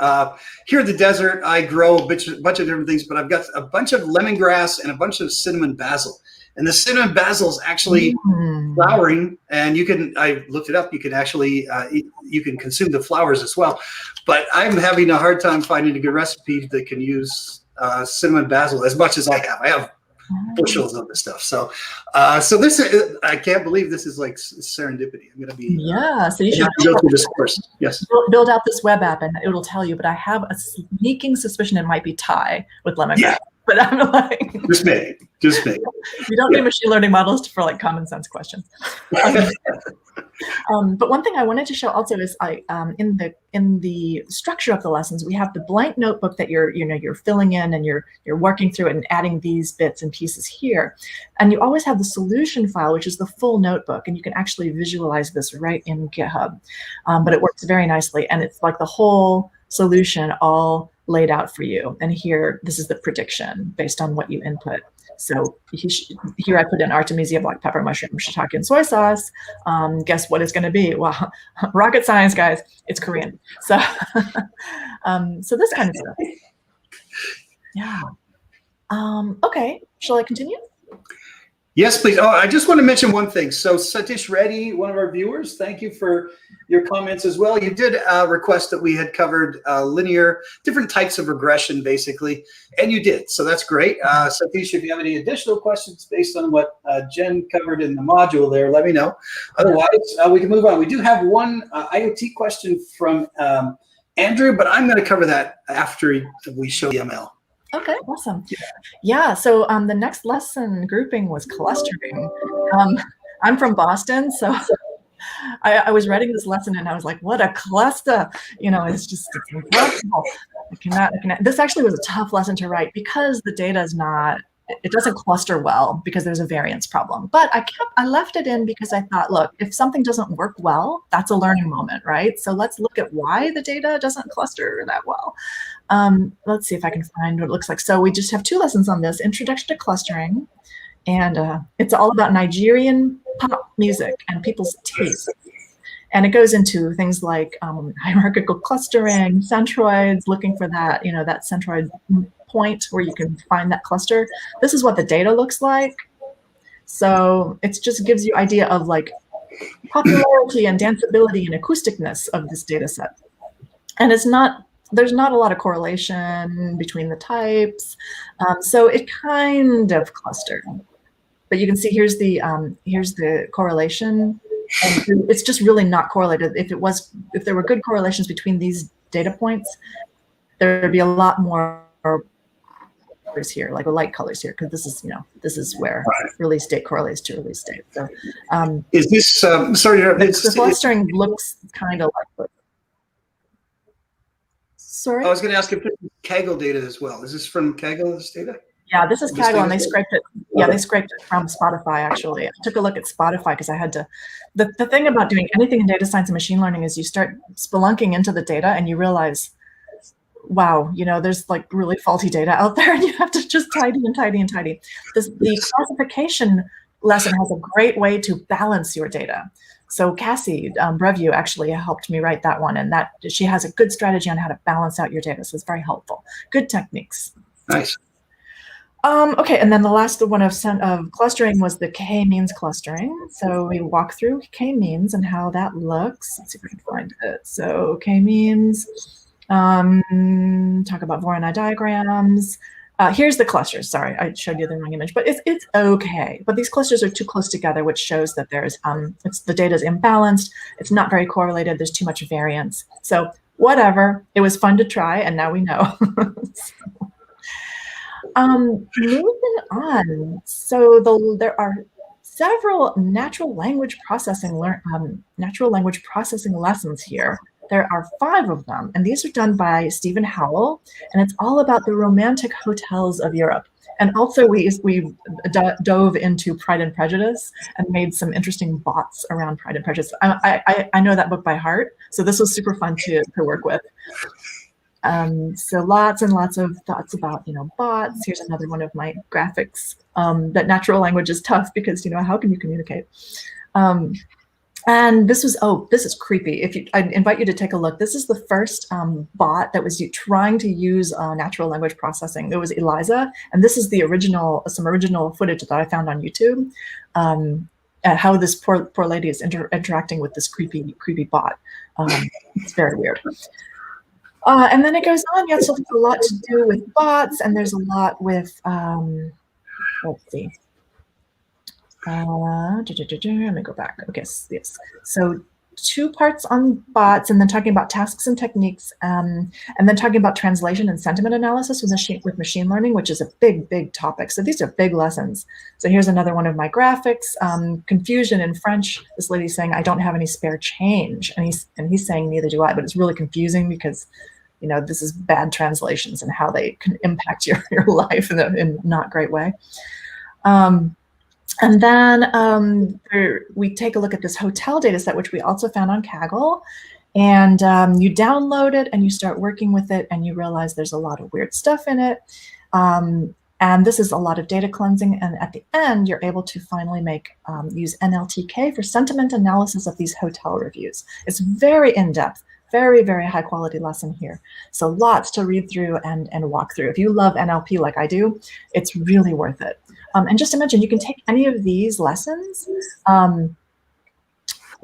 Here in the desert, I grow a bunch of different things, but I've got a bunch of lemongrass and a bunch of cinnamon basil. And the cinnamon basil is actually flowering, and I looked it up. You can actually you can consume the flowers as well. But I'm having a hard time finding a good recipe that can use cinnamon basil as much as I have. I have bushels of this stuff. So this I can't believe this is like serendipity. I'm going to be so you should go through this course. Yes, build out this web app and it'll tell you. But I have a sneaking suspicion it might be Thai with lemongrass. Yeah. But I'm like, just me. You don't need machine learning models for like common sense questions. But one thing I wanted to show also is in the structure of the lessons, we have the blank notebook that you're filling in and you're working through it and adding these bits and pieces here. And you always have the solution file, which is the full notebook, and you can actually visualize this right in GitHub. But it works very nicely, and it's like the whole solution all laid out for you. And here, this is the prediction based on what you input. So here I put in Artemisia, black pepper, mushroom, shiitake, and soy sauce. Guess what it's going to be? Well, rocket science, guys. It's Korean. So, so this kind of stuff. Yeah. Okay. Shall I continue? Yes, please. Oh, I just want to mention one thing. So Satish Reddy, one of our viewers, thank you for your comments as well. You did request that we had covered linear, different types of regression, basically, and you did. So that's great. Satish, if you have any additional questions based on what Jen covered in the module there, let me know. Otherwise, we can move on. We do have one IoT question from Andrew, but I'm going to cover that after we show the ML. Okay, awesome. Yeah, so the next lesson grouping was clustering. I'm from Boston, so I was writing this lesson and I was like, what a cluster. You know, it's impossible. I cannot. This actually was a tough lesson to write because the data is not, it doesn't cluster well because there's a variance problem. But I left it in because I thought, look, if something doesn't work well, that's a learning moment, right? So let's look at why the data doesn't cluster that well. Let's see if I can find what it looks like. So we just have 2 lessons on this, Introduction to Clustering, and it's all about Nigerian pop music and people's tastes. And it goes into things like hierarchical clustering, centroids, looking for that, you know, that centroid point where you can find that cluster. This is what the data looks like. So it just gives you idea of like popularity and danceability and acousticness of this data set. And there's not a lot of correlation between the types. So it kind of clustered. But you can see here's the correlation. And it's just really not correlated. If there were good correlations between these data points, there would be a lot more colors here, like light colors here, because this is where release date correlates to release date. So is this sorry? The clustering looks kind of like. Sorry? I was going to ask if this is Kaggle data as well. Is this from Kaggle, this data? Yeah, this is Kaggle, and they scraped it. Yeah, they scraped it from Spotify, actually. I took a look at Spotify because I had to. The thing about doing anything in data science and machine learning is you start spelunking into the data and you realize, wow, you know, there's like really faulty data out there, and you have to just tidy and tidy and tidy. The classification lesson has a great way to balance your data. So Cassie Breview actually helped me write that one, and that she has a good strategy on how to balance out your data. So it's very helpful. Good techniques. Nice. Okay, and then the last one of clustering was the k-means clustering. So we walk through k-means and how that looks. Let's see if I can find it. So k-means, talk about Voronoi diagrams. Here's the clusters. Sorry, I showed you the wrong image, but it's okay. But these clusters are too close together, which shows that there's the data is imbalanced. It's not very correlated. There's too much variance. So whatever. It was fun to try, and now we know. Moving on. So there are several natural language processing lessons here. There are 5 of them, and these are done by Stephen Howell, and it's all about the romantic hotels of Europe. And also we dove into Pride and Prejudice and made some interesting bots around Pride and Prejudice. I know that book by heart, so this was super fun to work with. So lots and lots of thoughts about, bots. Here's another one of my graphics. That natural language is tough because, how can you communicate? And this is creepy. I invite you to take a look. This is the first bot that was trying to use natural language processing. It was Eliza, and this is some original footage that I found on YouTube. How this poor lady is interacting with this creepy bot. It's very weird. And then it goes on. Yeah, so there's a lot to do with bots, and there's a lot with, let's see. Let me go back. Okay, yes. So 2 parts on bots, and then talking about tasks and techniques, and then talking about translation and sentiment analysis with machine learning, which is a big topic. So these are big lessons. So here's another one of my graphics. Confusion in French. This lady's saying, "I don't have any spare change," and he's saying, "Neither do I." But it's really confusing because, this is bad translations and how they can impact your life in a not great way. And then we take a look at this hotel data set, which we also found on Kaggle. And you download it and you start working with it and you realize there's a lot of weird stuff in it. And this is a lot of data cleansing. And at the end, you're able to finally use NLTK for sentiment analysis of these hotel reviews. It's very in-depth, very, very high quality lesson here. So lots to read through and walk through. If you love NLP like I do, it's really worth it. And just imagine, you can take any of these lessons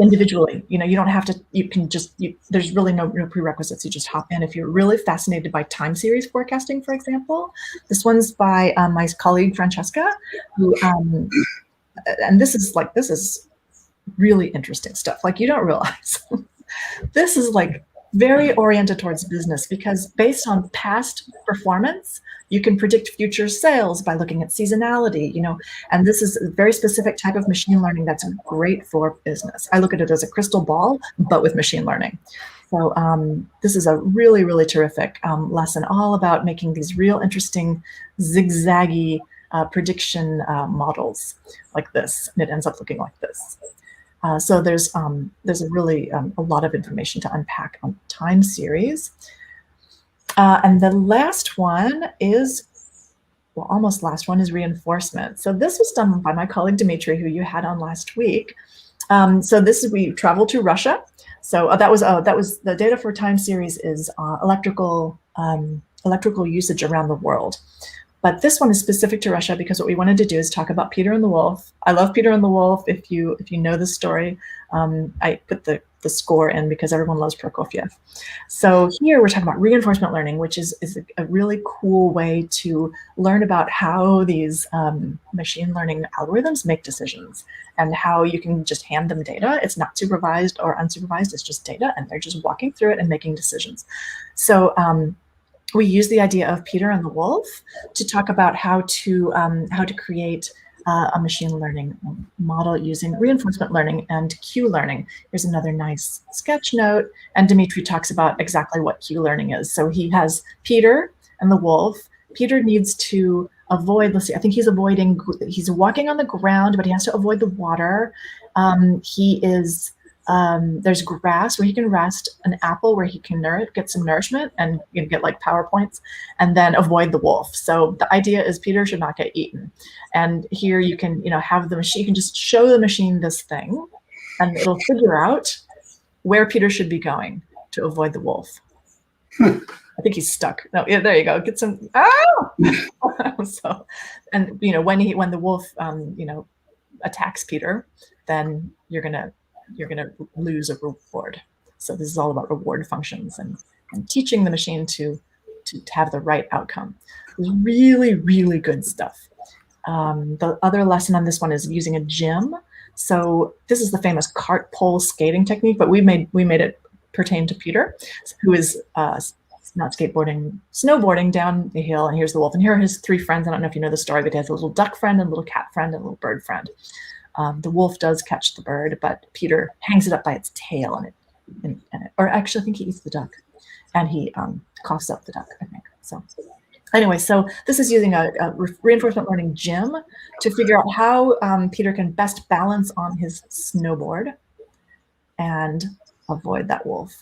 individually. You don't have to, you can just, there's really no prerequisites. You just hop in. If you're really fascinated by time series forecasting, for example, this one's by my colleague, Francesca, who, and this is really interesting stuff. Like, you don't realize this is like very oriented towards business, because based on past performance, you can predict future sales by looking at seasonality, and this is a very specific type of machine learning that's great for business. I look at it as a crystal ball, but with machine learning. So this is a really, really terrific lesson, all about making these real interesting zigzaggy prediction models like this, and it ends up looking like this. So there's a really a lot of information to unpack on time series. And the last one is, well, almost last one is reinforcement. So this was done by my colleague Dimitri, who you had on last week. So we traveled to Russia. So that was the data for time series is electrical usage around the world. But this one is specific to Russia, because what we wanted to do is talk about Peter and the Wolf. I love Peter and the Wolf. If you know the story, I put the score in because everyone loves Prokofiev. So here we're talking about reinforcement learning, which is a really cool way to learn about how these machine learning algorithms make decisions, and how you can just hand them data. It's not supervised or unsupervised, it's just data, and they're just walking through it and making decisions. So we use the idea of Peter and the Wolf to talk about how to create a machine learning model using reinforcement learning and Q learning. Here's another nice sketch note, and Dimitri talks about exactly what Q learning is. So he has Peter and the wolf. Peter needs to avoid, let's see, I think he's walking on the ground, but he has to avoid the water. There's grass where he can rest, an apple where he can get some nourishment and get like PowerPoints, and then avoid the wolf. So the idea is Peter should not get eaten. And here you can, have the machine, you can just show the machine this thing, and it'll figure out where Peter should be going to avoid the wolf. I think he's stuck. No, yeah, there you go. Get some. So, and when the wolf, attacks Peter, then you're gonna lose a reward. So this is all about reward functions and teaching the machine to have the right outcome. Really, really good stuff. The other lesson on this one is using a gym. So this is the famous cart pole skating technique, but we made it pertain to Peter, who is not skateboarding, snowboarding down the hill, and here's the wolf. And here are his three friends. I don't know if you know the story, but he has a little duck friend and a little cat friend and a little bird friend. The wolf does catch the bird, but Peter hangs it up by its tail, or actually I think he eats the duck, and he coughs up the duck, I think. So anyway, so this is using a reinforcement learning gym to figure out how Peter can best balance on his snowboard and avoid that wolf.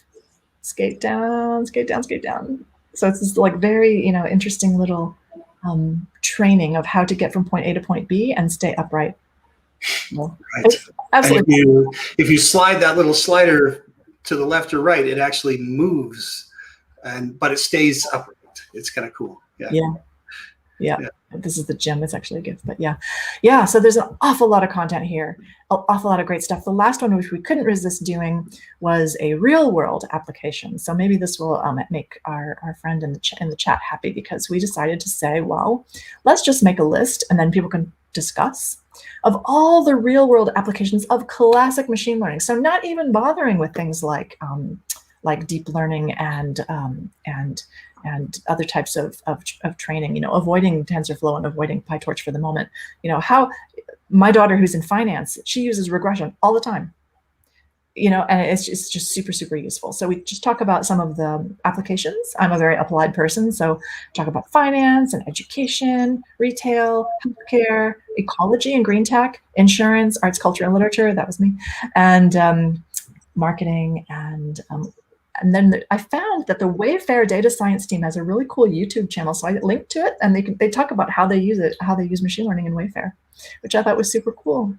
Skate down, skate down, skate down. So it's this like very, interesting little training of how to get from point A to point B and stay upright. Well, right. Absolutely. And if you slide that little slider to the left or right, it actually moves, but it stays upright. It's kind of cool. Yeah. This is the gym. It's actually a gift, but yeah. So there's an awful lot of content here, an awful lot of great stuff. The last one, which we couldn't resist doing, was a real world application. So maybe this will make our friend in the chat happy, because we decided to say, well, let's just make a list and then people can discuss of all the real world applications of classic machine learning. So not even bothering with things like deep learning and other types of training, avoiding TensorFlow and avoiding PyTorch for the moment. How my daughter, who's in finance, she uses regression all the time, and it's just super, super useful. So we just talk about some of the applications. I'm a very applied person, so talk about finance and education, retail, healthcare, ecology and green tech, insurance, arts, culture, and literature. That was me. And marketing and And then I found that the Wayfair data science team has a really cool YouTube channel. So I linked to it, and they talk about how they use it, how they use machine learning in Wayfair, which I thought was super cool.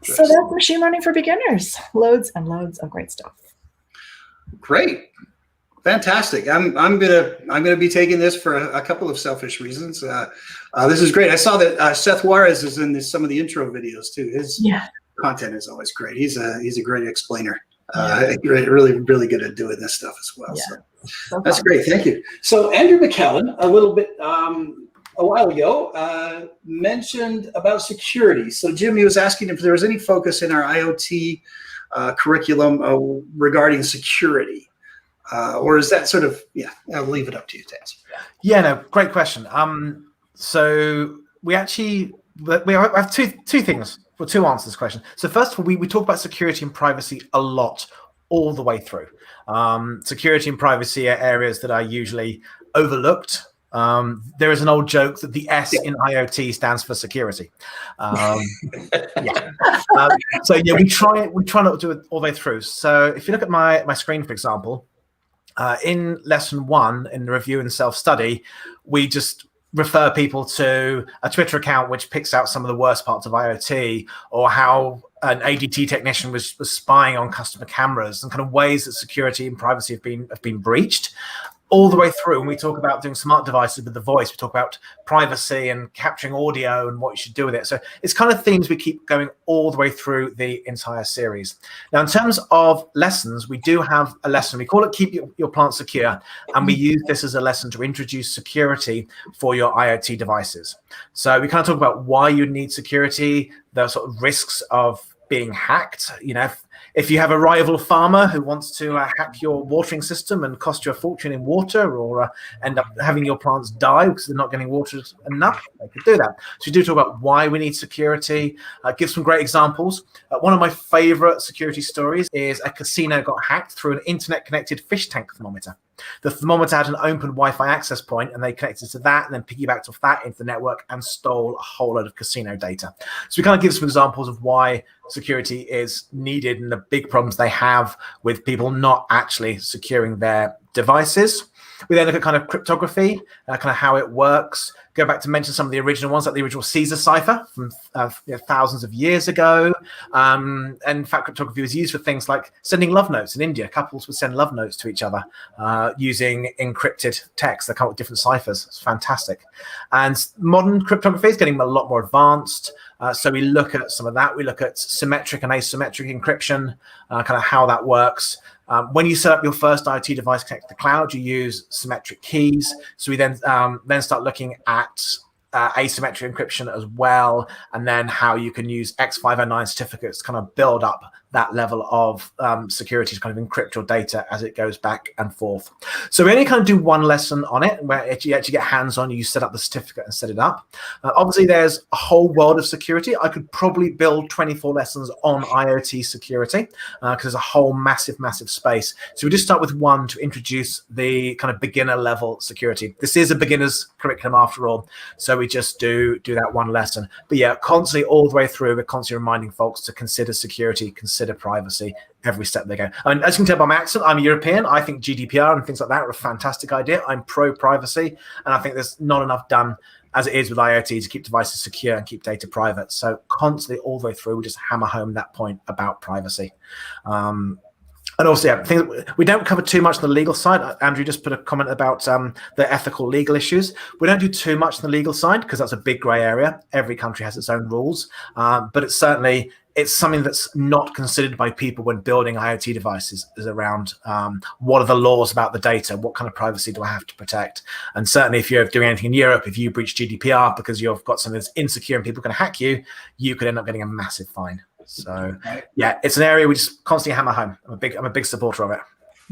So that's machine learning for beginners. Loads and loads of great stuff. Great. Fantastic. I'm gonna be taking this for a couple of selfish reasons. This is great. I saw that Seth Juarez is in some of the intro videos too. His content is always great. He's a great explainer. Really good at doing this stuff as well. Yeah. So that's great. Thank you. So Andrew McKellen, a little bit a while ago, mentioned about security. So Jim, he was asking if there was any focus in our IoT curriculum regarding security. Or is that sort of, I'll leave it up to you to answer. Yeah, no, great question. So we have two things, well, two answers to this question. So first of all, we talk about security and privacy a lot all the way through. Security and privacy are areas that are usually overlooked. There is an old joke that the S in IoT stands for security. So yeah, we try not to do it all the way through. So if you look at my screen, for example, in lesson 1 in the review and self-study, we just refer people to a Twitter account which picks out some of the worst parts of IoT, or how an ADT technician was spying on customer cameras, and kind of ways that security and privacy have been breached. All the way through, when we talk about doing smart devices with the voice, we talk about privacy and capturing audio and what you should do with it. So it's kind of themes we keep going all the way through the entire series. Now, in terms of lessons, we do have a lesson. We call it Keep Your Plant Secure, and we use this as a lesson to introduce security for your IoT devices. So we kind of talk about why you need security, the sort of risks of being hacked. If you have a rival farmer who wants to hack your watering system and cost you a fortune in water, or end up having your plants die because they're not getting watered enough, they could do that. So we do talk about why we need security, give some great examples. One of my favorite security stories is a casino got hacked through an internet-connected fish tank thermometer. The thermometer had an open Wi-Fi access point, and they connected to that and then piggybacked off that into the network and stole a whole load of casino data. So we kind of give some examples of why security is needed and the big problems they have with people not actually securing their devices. We then look at kind of cryptography, kind of how it works. Go back to mention some of the original ones, like the original Caesar cipher from thousands of years ago. And in fact, cryptography was used for things like sending love notes in India. Couples would send love notes to each other using encrypted text. They come up with different ciphers. It's fantastic. And modern cryptography is getting a lot more advanced. So we look at some of that. We look at symmetric and asymmetric encryption, kind of how that works. When you set up your first IoT device connected to the cloud, you use symmetric keys. So we then start looking at asymmetric encryption as well, and then how you can use X509 certificates to kind of build up that level of security to kind of encrypt your data as it goes back and forth. So we only kind of do one lesson on it, where you actually get hands-on, you set up the certificate and set it up. Obviously, there's a whole world of security. I could probably build 24 lessons on IoT security because there's a whole massive space. So we just start with one to introduce the kind of beginner level security. This is a beginner's curriculum after all, so we just do that one lesson. But yeah, constantly all the way through, we're constantly reminding folks to consider security, consider privacy every step they go. And as you can tell by my accent, I'm European. I think GDPR and things like that are a fantastic idea. I'm pro-privacy, and I think there's not enough done as it is with IoT to keep devices secure and keep data private. So constantly all the way through, we just hammer home that point about privacy. And also, yeah, we don't cover too much on the legal side. Andrew just put a comment about the ethical legal issues. We don't do too much on the legal side because that's a big grey area. Every country has its own rules, but it's something that's not considered by people when building IoT devices, is around what are the laws about the data? What kind of privacy do I have to protect? And certainly if you're doing anything in Europe, if you breach GDPR because you've got something that's insecure and people can hack you, you could end up getting a massive fine. So yeah, it's an area we just constantly hammer home. I'm a big supporter of it.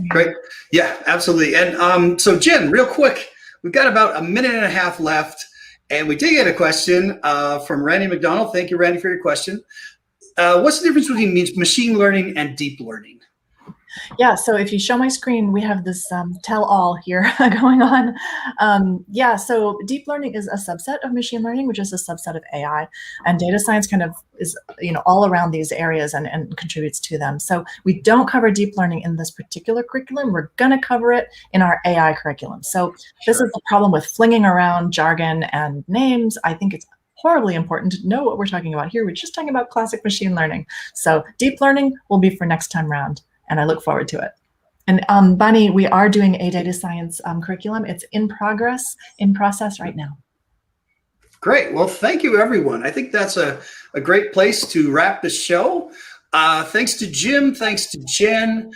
Great. Yeah, absolutely. And so Jim, real quick, we've got about a minute and a half left, and we did get a question from Randy McDonald. Thank you, Randy, for your question. What's the difference between machine learning and deep learning? Yeah, so if you show my screen, we have this tell-all here going on. Yeah, so deep learning is a subset of machine learning, which is a subset of AI, and data science kind of is, all around these areas and contributes to them. So we don't cover deep learning in this particular curriculum. We're going to cover it in our AI curriculum. So this is the problem with flinging around jargon and names. I think it's horribly important to know what we're talking about here. We're just talking about classic machine learning. So deep learning will be for next time round, and I look forward to it. And Bunny, we are doing a data science curriculum. It's in process right now. Great. Well, thank you, everyone. I think that's a great place to wrap the show. Thanks to Jim. Thanks to Jen.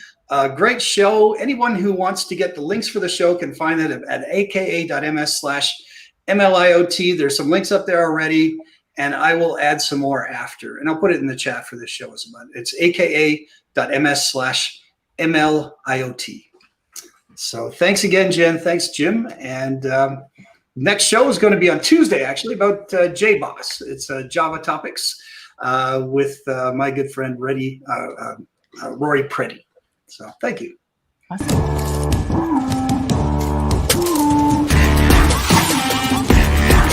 Great show. Anyone who wants to get the links for the show can find it at aka.ms/MLIOT. There's some links up there already, and I will add some more after. And I'll put it in the chat for this show as well. It's aka.ms/MLIOT. So thanks again, Jen. Thanks, Jim. And next show is going to be on Tuesday, actually, about JBoss. It's Java topics with my good friend Rory Preddy. So thank you. Awesome.